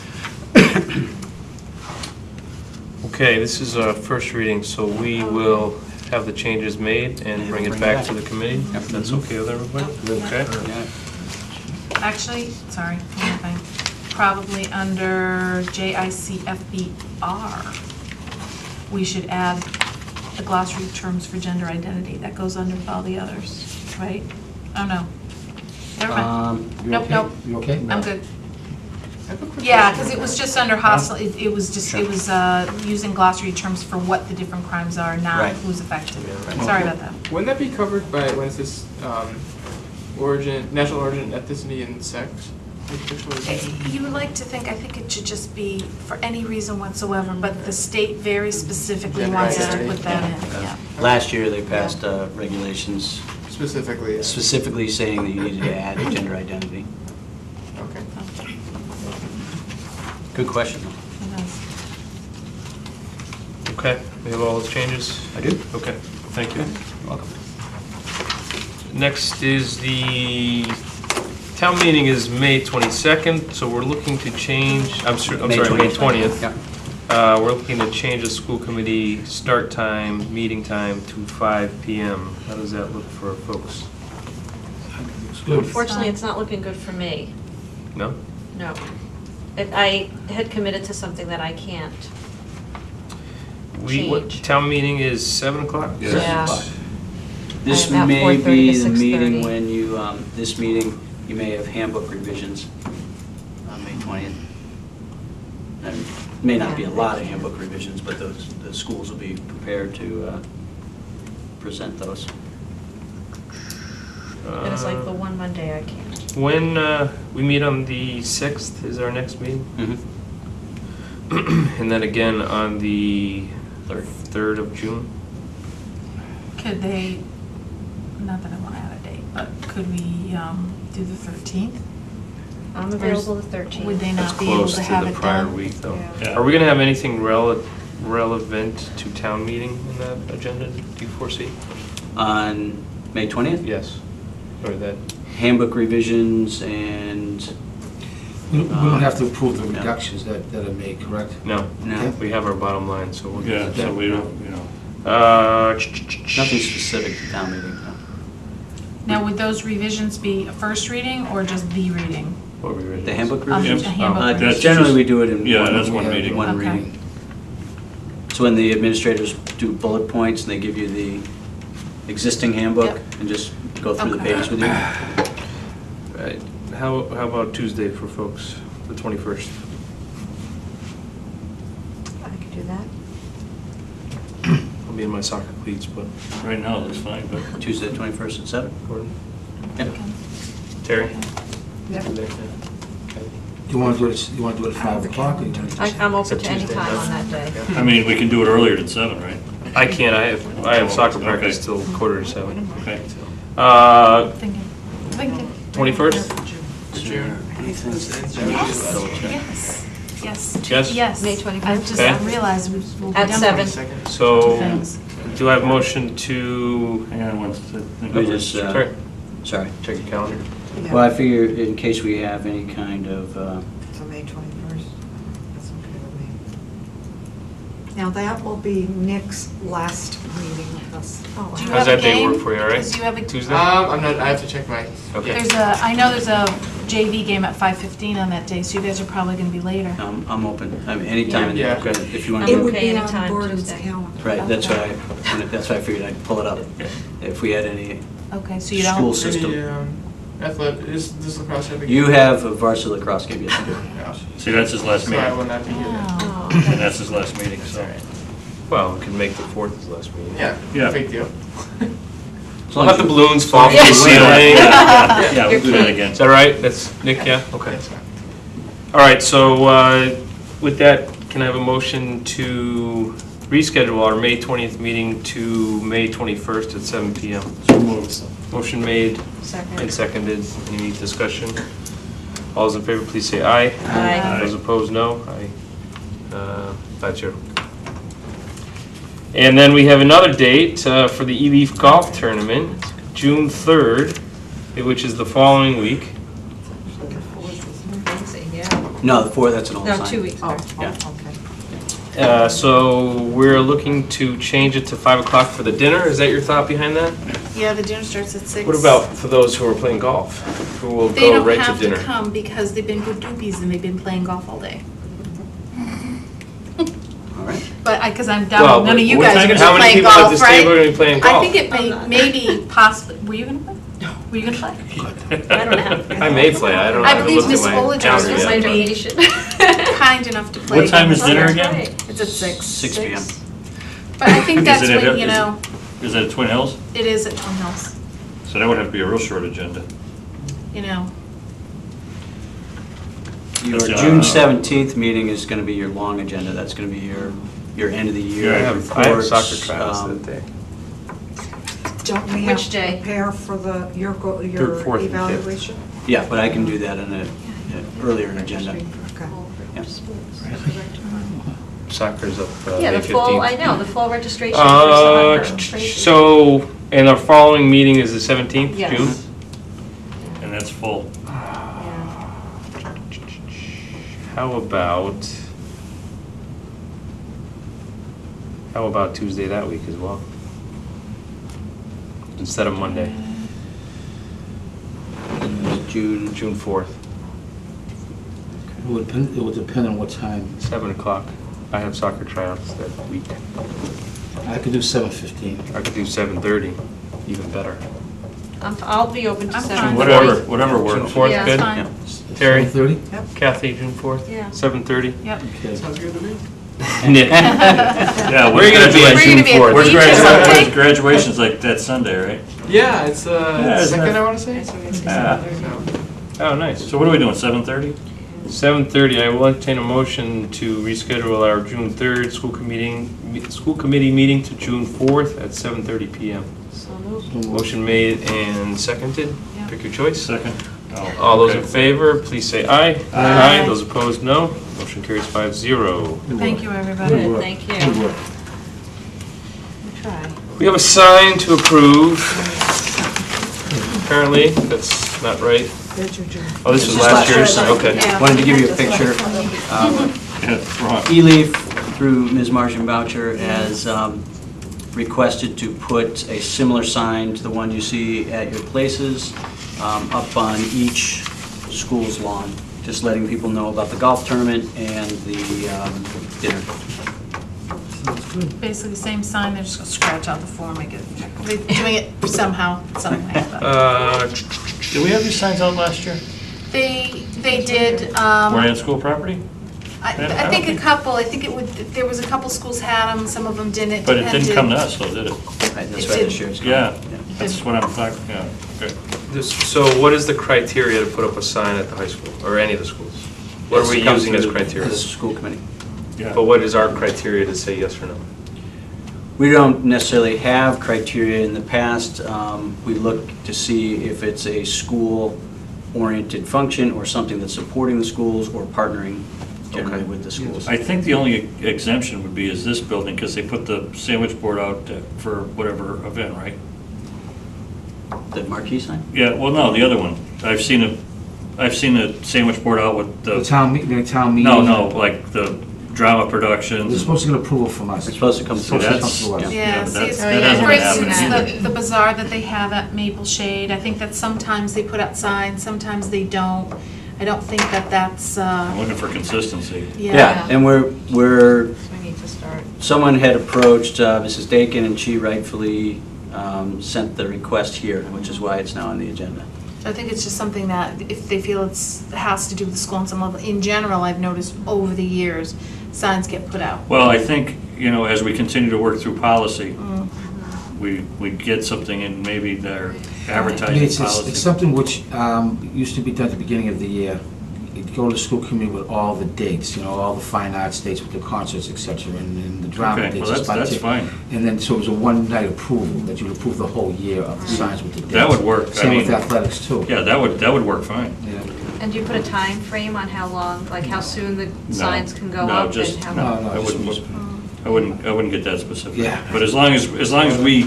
Okay, this is our first reading, so we will have the changes made and bring it back to the committee. If that's okay with everybody? Okay. Actually, sorry, one more thing. Probably under JICFBR, we should add the glossary of terms for gender identity. That goes under with all the others, right? Oh, no. Never mind. You Nope, okay? nope. You okay? I'm good. Yeah, because it was just under hostile, it was just, Sure. it was using glossary terms for what the different crimes are, not Right. who's affected. Right. Sorry about that. Wouldn't that be covered by, when it says origin, national origin, ethnicity, and sex? You would like to think, I think it should just be for any reason whatsoever, but the state very specifically Gender wants us to identity. put that in, yeah. Last year, they passed regulations Specifically, yeah. specifically saying that you needed to add gender identity. Okay. Good question. Okay, we have all those changes? I do. Okay, thank you. You're welcome. Next is the town meeting is May 22nd, so we're looking to change, I'm sorry, May 20th. Yeah. We're looking to change the school committee start time, meeting time to 5 PM. How does that look for folks? Unfortunately, it's not looking good for me. No? No. I had committed to something that I can't. What, Change. town meeting is 7 o'clock? Yeah. This About may 4:30 be to the meeting 6:30. when you, this meeting, you may have handbook revisions on May 20th. And may not be a lot of handbook revisions, but the schools will be prepared to present those. And it's like the one Monday I can't. When we meet on the 6th is our next meeting, Mhm. and then again on the 3rd of June. Could they, not that I want to add a date, but could we do the 13th? I'm available the 13th. Would they That's not be able close to to have the it prior done? week, though. Yeah. Are we gonna have anything relevant to town meeting in that agenda, do you foresee? On May 20th? Yes, or that, Handbook revisions and, We don't have to approve the No. reductions that are made, correct? no, no, we have our bottom line, so we're Yeah, good. so we don't, you know. nothing specific to town meeting, no. Now, would those revisions be a first reading or just the reading? What were we ready? The handbook The revisions? handbook That's revisions. Generally, we do it in Yeah, that's one meeting. one Okay. reading. So when the administrators do bullet points, they give you the existing handbook Yep. and just go through the Okay. pages with you. Right, how about Tuesday for folks, the 21st? that? I'll be in my soccer cleats, but Right now, it looks fine, but Tuesday, the 21st at 7? Gordon, Yep. Terry? Yeah. You want to do it, at 5 o'clock? or you wanna- I'm open It's a to any Tuesday, time that's- on that day. I mean, we can do it earlier than 7, right? I can't, I have soccer Okay. practice till 6:45. Okay. Thinking. 21st? Yes, yes. Yes? Yes. May 21st. I just Okay. realized we'll be At done 7. with So, things. do I have a motion to, Hang on one second. We just, sorry, sorry. check your calendar? Well, I figure in case we have any kind of, So May 21st, that's okay with me. Now, that will be Nick's last meeting with us. Oh, Do you wow. How's have a that day game? work for you, all right? Because you have a, Tuesday? I'm not, I have to check my. Okay. there's a, I know there's a JV game at 5:15 on that day, so you guys are probably gonna be later. I'm open. I mean, anytime in the Yeah. afternoon, if you want I'm to It do would it. okay be on anytime Gordon's Tuesday. calendar. Right, that's why I figured I'd pull it up. If we had any Okay, so you school don't, system. Athletic, is this lacrosse have a You game? have a varsity lacrosse game, yes, you do. Yeah. See, that's his last So I meeting, will not be here. oh, and that's his last meeting, so. Well, we can make the 4th his last meeting. Yeah, Yeah. no big deal. As We'll long have as the you- balloons fall from Yeah. the ceiling. Yeah, we'll do that again. Is that right? That's, Nick, yeah? Okay. That's fine. All right, so with that, can I have a motion to reschedule our May 20th meeting to May 21st at 7 PM? So moved. Motion made Second. and seconded. Any discussion? All those in favor, please say aye. Aye. Those opposed, no. Aye. 5-0. And then we have another date for the E-Leaf Golf Tournament, June 3rd, which is the following week. No, the 4th, that's an old sign. No, 2 weeks. Oh, Yeah. okay. So we're looking to change it to 5 o'clock for the dinner. Is that your thought behind that? yeah, the dinner starts at 6. What about for those who are playing golf, who will They go don't right to have to dinner? come because they've been good doopies and they've been playing golf all day. All right. But because I'm Well, down, none of you what guys time- are how gonna many play people at golf, this right? table are gonna be playing I golf? think it maybe possibly, were you gonna play? Were you gonna play? I don't know. I may play, I don't know. I haven't believe looked at Miss my Olager calendar is yet. My gonna be donation. kind enough to play. What time is against dinner us. again? It's at 6. 6 p.m. But I think that's Is it when, you know, Is that at Twin Hills? it is at Twin Hills, So that would have to be a real short agenda. you know. Your That's, June 17th meeting is going to be your long agenda. That's going to be your end of the year I have reports. soccer trials that day. Don't we have Which to day? prepare for your Third, fourth, and fifth. evaluation? Yeah, but I can do that in an earlier agenda. Okay. Yeah. Soccer's up Yeah, May the fall, 15th. I know, the fall registration for soccer. Crazy. So, and our following meeting is the 17th, Yes. June? And that's full. Yeah. How about Tuesday that week as well? Instead of Monday, June. June 4th, It would depend on what time. 7 o'clock. I have soccer tryouts that week. I could do 7:15. I could do 7:30, even better. I'll be open to I'm 7. fine. Whatever June works. 4th, Yeah, good? it's fine. Terry? 7:30? Kathy, June 4th? Yeah. 7:30? Yep. Okay. Sounds good to me. Nick? Yeah, Where are you gonna be on Where are you June gonna be at 4th? the beach or something? Graduation's like that Sunday, right? Yeah, it's isn't second, it? I want to say. Yeah. So, Oh, nice. So what are we doing, 7:30? 7:30, I will entertain a motion to reschedule our June 3rd school committee meeting to June 4th at 7:30 PM. So moved. Motion made and seconded. Yeah. Pick your choice. Second. Oh, All those in okay. favor, please say aye. Aye. Those opposed, no. Motion carries 5-0. Thank you, everybody. Good, thank you. Good work. We try. We have a sign to approve. Apparently, that's not right. There's your June. Oh, this was This is last year's? sign. Okay. Yeah. Wanted to give you a picture. Yeah, it's wrong. E-Leaf, through Ms. Martian Boucher, has requested to put a similar sign to the one you see at your places up on each school's lawn, just letting people know about the golf tournament and the dinner. Basically the same sign, they're just gonna scratch out the form, make it, they're doing it somehow, some way. but- Did we have these signs out last year? They did, Were they on school property? I think a couple, I think there was a couple schools had them, some of them didn't. But it didn't come to us, though, did it? Right, that's It right, did. this year it's coming. Yeah, that's what I'm talking, yeah, okay. So what is the criteria to put up a sign at the high school, or any of the schools? What are we It's come using as through criteria? The school committee. Yeah. But what is our criteria to say yes or no? We don't necessarily have criteria. In the past, we look to see if it's a school-oriented function or something that's supporting the schools or partnering generally Okay. with the schools. I think the only exemption would be is this building, because they put the sandwich board out for whatever event, right? The marquee sign? Yeah, well, no, the other one. I've seen the sandwich board out with The the, town meeting. no, like the drama They're productions. supposed to get approval from us. It's supposed to come through. Supposed to come That's- through us. Yeah, Yeah, but see, that's- it's- that hasn't for been instance, happening. the bazaar that they have at Maple Shade, I think that sometimes they put out signs, sometimes they don't. I don't think that that's, I'm looking for consistency. Yeah, and we're, So we need to start. someone had approached Mrs. Dakin, and she rightfully sent the request here, which is why it's now on the agenda. I think it's just something that if they feel has to do with the school on some level. In general, I've noticed over the years, signs get put out. Well, I think, as we continue to work through policy, Mm. we get something in maybe their I mean, advertising it's policy. something which used to be done at the beginning of the year. You'd go to the school committee with all the dates, all the fine arts dates with the concerts, et cetera, and the drama Okay, dates. well, just by that's tick. fine. And then, so it was a one-night approval, that you'd approve the whole year of the signs with the dates. That would work. I Same with mean- athletics, too. Yeah, that would work fine. Yeah. And do you put a time frame on how long, like how soon the signs can go No, up just- and how? No, no, I just wouldn't, whisper. I wouldn't get that specific. Yeah. But as long as we,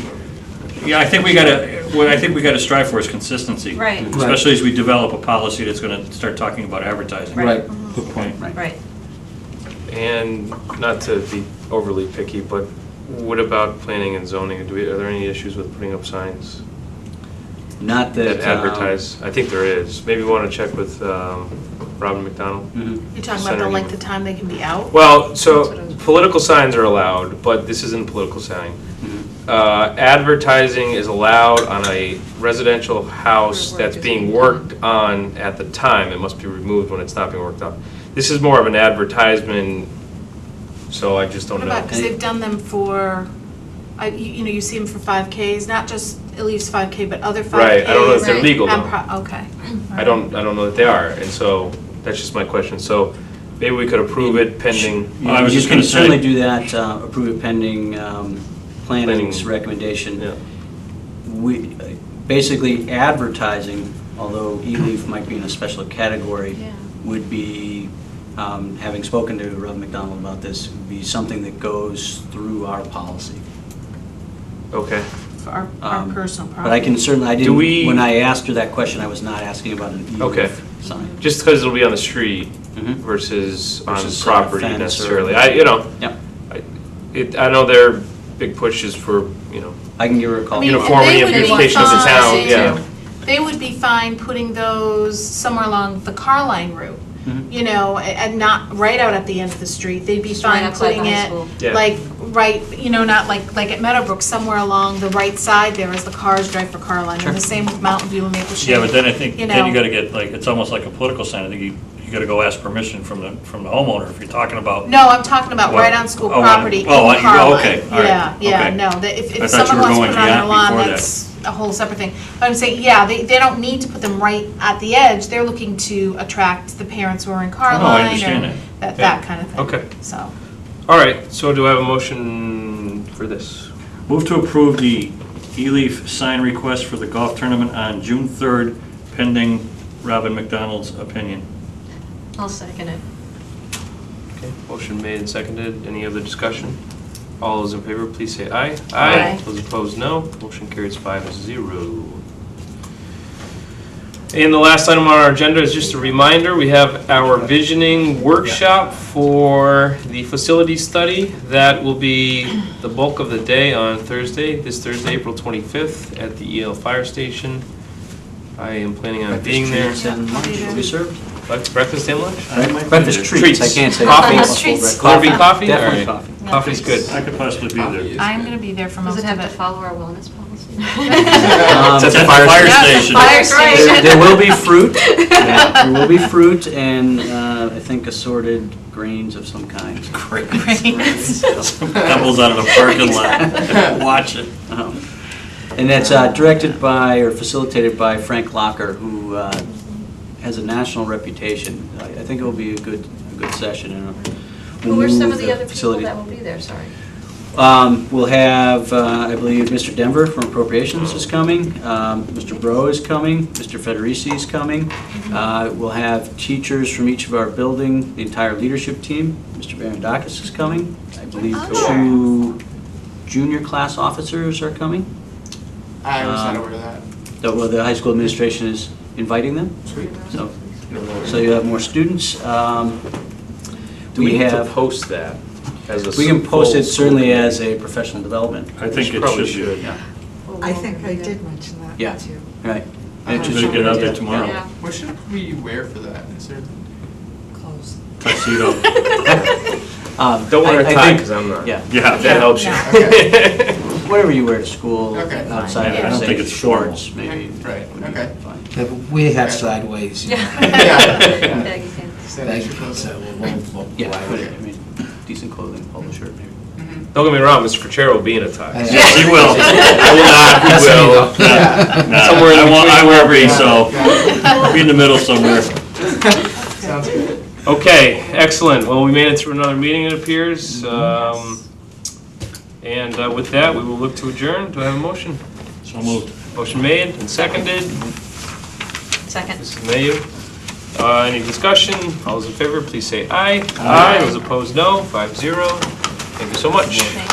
I think what I think we gotta strive for is consistency. Right. Especially as we develop a policy that's gonna start talking about advertising. Right, good point. Right. And not to be overly picky, but what about planning and zoning? Are there any issues with putting up signs Not that that. advertise? I think there is. Maybe we want to check with Robin McDonald. Mhm. You're talking about the length of time they can be out? Well, so political signs are allowed, but this isn't a political sign. Advertising is allowed on a residential house that's being worked on at the time. It must be removed when it's not being worked on. This is more of an advertisement, so I just don't What know. about, because they've done them for, you see them for 5Ks, not just at least 5K, but other 5Ks. Right, I don't know if they're Right. legal and though. Okay. I don't know that they are, and so that's just my question. So maybe we could approve it pending. Well, I was You just can gonna say- certainly do that, approve it pending planning's Planning. recommendation. Yeah. We, basically advertising, although e-leaf might be in a special category, Yeah. would be, having spoken to Rob McDonald about this, would be something that goes through our policy. Okay. For our Um, personal property. But I can certainly, I Do we- didn't, when I asked her that question, I was not asking about an Okay. e-leaf sign. Just because it'll be on the street Mhm. versus on Versus, property fence or- necessarily. Yep, I know their big push is for, I can give her a call. I mean, Uniformity they and would be beautification of the fine- town, yeah. They would be fine putting those somewhere along the car line route, Mhm. and not right out at the end of the street. They'd be Just right fine outside the putting high it, school. Yeah. like, right, not like at Meadowbrook, somewhere along the right side there as the cars drive for car line. Sure. And the same with Mountain View and Maple Shade. Yeah, but then I think, You then know. you gotta get, like, it's almost like a political sign. I think you gotta go ask permission from the homeowner if you're talking about. No, I'm talking about Well, right on school oh, property in oh, car line. okay, all right, Yeah, yeah, okay. no, if I thought you someone were wants to going put it on their beyond- lawn, before that. that's a whole separate thing. But I'm saying, yeah, they don't need to put them right at the edge. They're looking to attract the parents who are in car Oh, I line understand or that. that kind of thing. Okay. So, All right, so do I have a motion for this? Move to approve the e-leaf sign request for the golf tournament on June 3rd, pending Robin McDonald's opinion. I'll second it. Okay, motion made and seconded. Any other discussion? All those in favor, please say aye. Aye. Those opposed, no. Motion carries 5-0. And the last item on our agenda is just a reminder, we have our visioning workshop for the facility study. That will be the bulk of the day on Thursday, this Thursday, April 25th, at the EL Fire Station. I am planning on being there. Treats and lunch will be served. Breakfast and lunch? Breakfast treats, I can't say. Coffee? full Treats. breakfast. Will there be coffee? Definitely All right. coffee. Coffee's good. I could possibly be there. I'm going to be there for Does most it of have to it. follow our wellness policy? Um, It's at the At fire station. Fire There station. there will be fruit, there will be fruit and I think assorted grains of some kind. Grains. Pebbles out of a parking lot. Watch it. And that's directed by, or facilitated by Frank Locker, who has a national reputation. I think it will be a good session. And we'll Who are some move of the other people facility. that will be there, sorry? We'll have, I believe, Mr. Denver from Appropriations is coming, Mr. Bro is coming, Mr. Federici is coming. We'll have teachers from each of our building, the entire leadership team. Mr. Barondakis is coming. I believe 2 junior class officers are coming. I was not aware of that. Well, the high school administration is inviting them. Sweet. So you have more students. Do we need to post that as a? We can post it full certainly school as a professional development. I think it Probably should be. Yeah, I think I did mention that Yeah. too. right. I'm just- gonna get out there tomorrow. Yeah. What should we wear for that? Is there? Close. Tuxedo. Don't wear a I tie, think- because I'm not. Yeah, Yeah. If that helps you. Okay. whatever you wear to school, Okay. outside Yeah. I of, don't say, think it's shorts, maybe. Right, would be okay. fine. Yeah, but we had sideways. you know. Yeah. Baggy pants. Stand Thank extra you. close. So we'll Yeah, fly but with it. I mean, decent clothing, polo shirt maybe. Don't get me wrong, Mr. Fitzgerald will be in a tie. Yeah. Yes, he will. I will not, he That's me, will. though. Nah, Somewhere in I won't be, Yeah. so Yeah. be in the middle somewhere. Sounds good. Okay, excellent. Well, we made it through another meeting, it appears. And with that, we will look to adjourn. Do I have a motion? So moved. Motion made and seconded. Second. Mrs. Mayu. Any discussion? All those in favor, please say aye. Aye. Those opposed, no. 5-0. Thank you so much. Thank